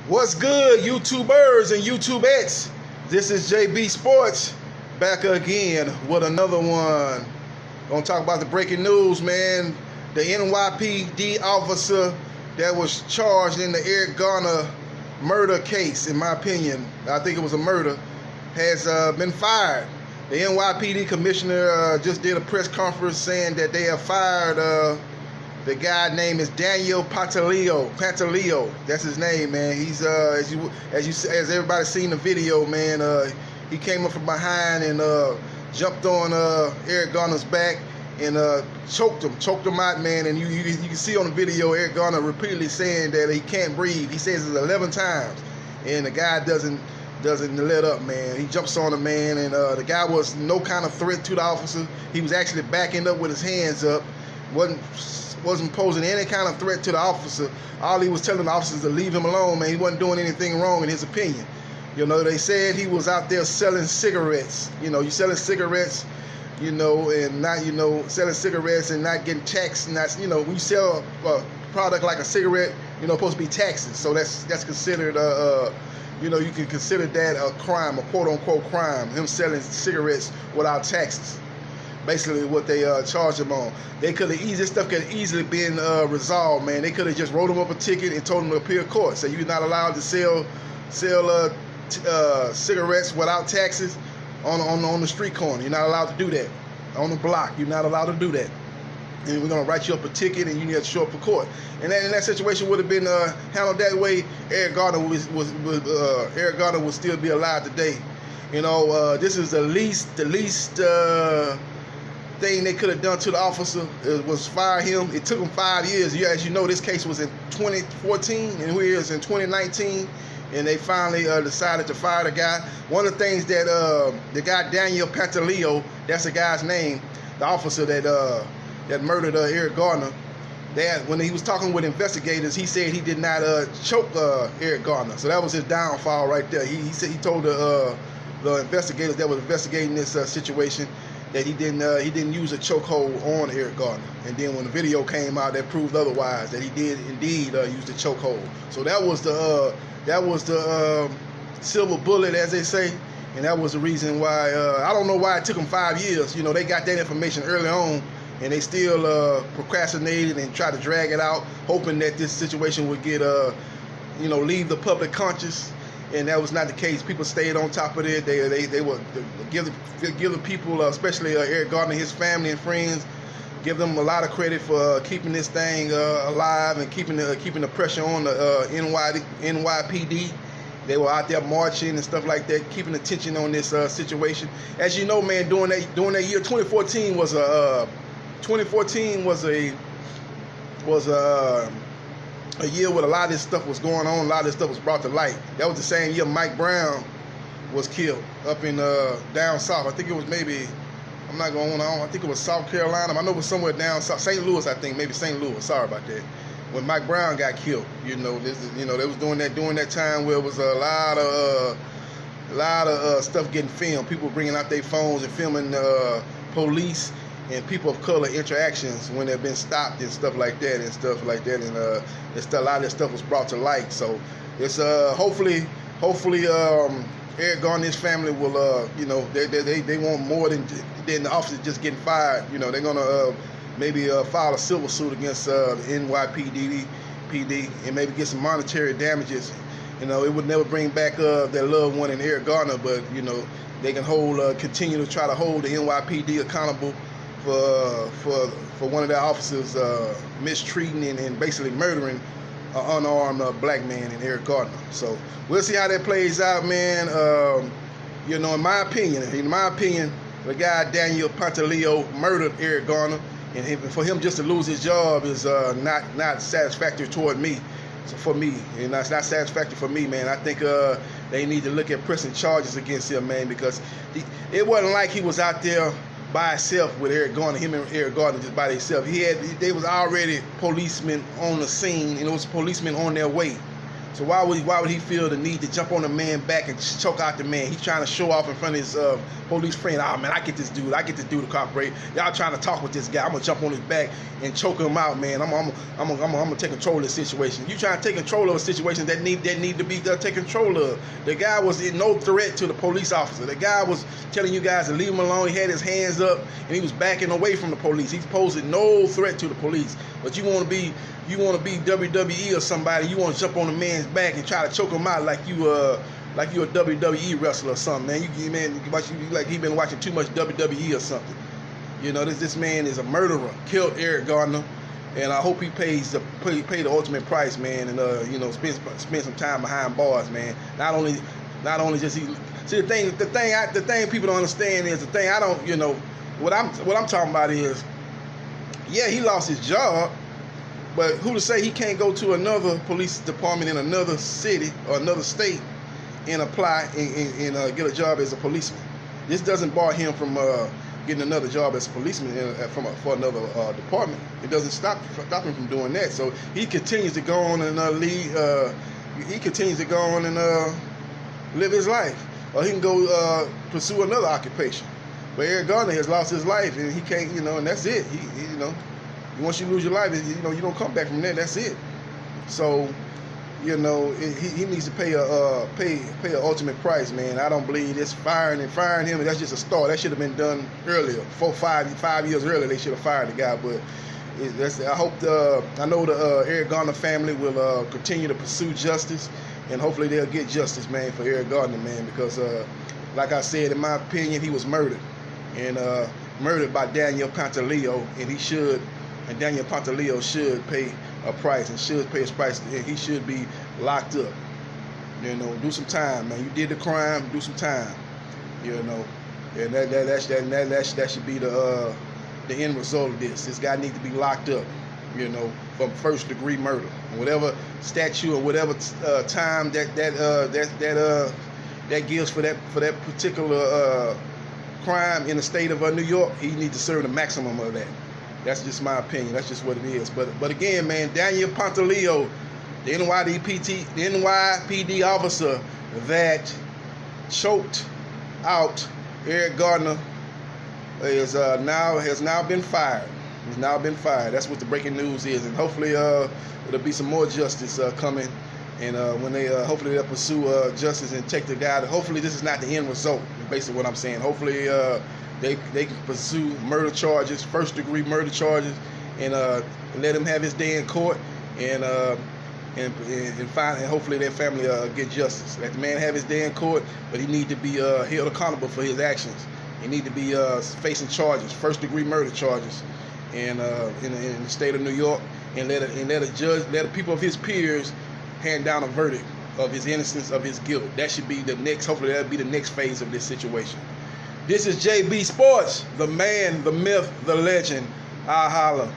What's good, YouTubers and YouTubettes? This is JBsports back again with another one. Gonna talk about the breaking news, man. The NYPD officer that was charged in the Eric Garner murder case, in my opinion, I think it was a murder, has been fired. The NYPD commissioner just did a press conference saying that they have fired the guy name is Daniel Pantaleo. That's his name, man. He's as everybody's seen the video, man. He came up from behind and jumped on Eric Garner's back and choked him out, man. And you can see on the video Eric Garner repeatedly saying that he can't breathe. He says it 11 times, and the guy doesn't let up, man. He jumps on the man, and the guy was no kind of threat to the officer. He was actually backing up with his hands up. Wasn't posing any kind of threat to the officer. All he was telling the officers to leave him alone, man. He wasn't doing anything wrong in his opinion. You know, they said he was out there selling cigarettes. You know, you selling cigarettes, you know, and not, you know, selling cigarettes and not getting taxed. And that's, you know, when you sell a product like a cigarette, you know, supposed to be taxes. So that's considered, you know, you can consider that a crime, a quote-unquote crime, him selling cigarettes without taxes. Basically what they charged him on. This stuff could have easily been resolved, man. They could have just wrote him up a ticket and told him to appear court. So you're not allowed to sell cigarettes without taxes on the street corner. You're not allowed to do that. On the block, you're not allowed to do that. And we're gonna write you up a ticket, and you need to show up for court. And in that situation would have been handled that way, Eric Garner would still be alive today. You know, this is the least thing they could have done to the officer was fire him. It took him 5 years. Yeah, as you know, this case was in 2014, and here is in 2019, and they finally decided to fire the guy. One of the things that the guy Daniel Pantaleo, that's the guy's name, the officer that murdered Eric Garner, that when he was talking with investigators, he said he did not choke Eric Garner. So that was his downfall right there. He said he told the investigators that was investigating this situation that he didn't use a chokehold on Eric Garner. And then when the video came out, that proved otherwise, that he did indeed use the chokehold. So that was the silver bullet, as they say, and that was the reason why. I don't know why it took them 5 years. You know, they got that information early on, and they still procrastinated and tried to drag it out, hoping that this situation would get you know, leave the public conscious. And that was not the case. People stayed on top of it. They would give the people, especially Eric Garner, his family and friends, give them a lot of credit for keeping this thing alive and keeping the pressure on the NYPD. They were out there marching and stuff like that, keeping attention on this situation. As you know, man, during that year, 2014 was a year where a lot of this stuff was going on, a lot of this stuff was brought to light. That was the same year Mike Brown was killed up in down south. I think it was maybe, I think it was South Carolina. I know it was somewhere down south, St. Louis, I think, maybe St. Louis. Sorry about that. When Mike Brown got killed, you know, they was doing that time where it was a lot of stuff getting filmed. People bringing out their phones and filming police and people of color interactions when they've been stopped and stuff like that, and a lot of that stuff was brought to light. So it's hopefully Eric Garner and his family will you know, they want more than the officer just getting fired. You know, they're gonna maybe file a civil suit against the NYPD and maybe get some monetary damages. You know, it would never bring back their loved one in Eric Garner, but you know, they can continue to try to hold the NYPD accountable for one of their officers mistreating and basically murdering an unarmed black man in Eric Garner. So we'll see how that plays out, man. You know, in my opinion, the guy Daniel Pantaleo murdered Eric Garner, and for him just to lose his job is not satisfactory toward me. So for me, you know, it's not satisfactory for me, man. I think they need to look at pressing charges against him, man, because it wasn't like he was out there by himself with Eric Garner, him and Eric Garner just by themselves. They was already policemen on the scene, and it was policemen on their way So why would he feel the need to jump on the man back and choke out the man? He's trying to show off in front of his police friend. Oh man, I get this dude to cooperate. Y'all trying to talk with this guy. I'm gonna jump on his back and choke him out, man. I'm gonna take control of the situation. You trying to take control of a situation that need to be taken control of. The guy was no threat to the police officer. The guy was telling you guys to leave him alone. He had his hands up and he was backing away from the police. He's posing no threat to the police. But you want to be WWE or somebody. You want to jump on a man's back and try to choke him out like you a WWE wrestler or something, man. Like he been watching too much WWE or something. You know, this man is a murderer. Killed Eric Garner, and I hope he pay the ultimate price, man. And you know, spend some time behind bars, man. Not only just he. See, the thing people don't understand is I don't. You know, what I'm talking about is, yeah, he lost his job. But who to say he can't go to another police department in another city or another state and apply and get a job as a policeman? This doesn't bar him from getting another job as a policeman for another department. It doesn't stop him from doing that. So he continues to go on and he continues to go on and live his life, or he can go pursue another occupation. But Eric Garner has lost his life, and he can't, you know, and that's it. He you know. Once you lose your life, you know, you don't come back from there. That's it. So, you know, he needs to pay an ultimate price, man. I don't believe this firing him. That's just a start. That should have been done earlier, 5 years earlier. They should have fired the guy. But I know the Eric Garner family will continue to pursue justice, and hopefully they'll get justice, man, for Eric Garner, man, because like I said, in my opinion, he was murdered, and murdered by Daniel Pantaleo, and Daniel Pantaleo should pay a price and should pay his price. He should be locked up. You know, do some time, man. You did the crime, do some time. You know, and that should be the end result of this. This guy needs to be locked up. You know, from first-degree murder, and whatever statute or whatever time that gives for that particular crime in the state of New York, he needs to serve the maximum of that. That's just my opinion. That's just what it is. But again, man, Daniel Pantaleo, the NYPD officer that choked out Eric Garner, has now been fired. He's now been fired. That's what the breaking news is, and hopefully there'll be some more justice coming. And when they hopefully they'll pursue justice and take the guy. Hopefully this is not the end result. Basically what I'm saying. Hopefully they can pursue murder charges, first-degree murder charges, and let him have his day in court, and hopefully their family get justice. Let the man have his day in court, but he need to be held accountable for his actions. He need to be facing charges, first-degree murder charges, and in the state of New York, and let the people of his peers hand down a verdict of his innocence, of his guilt. That should be the next. Hopefully that'll be the next phase of this situation. This is JB Sports, the man, the myth, the legend. I'll holla.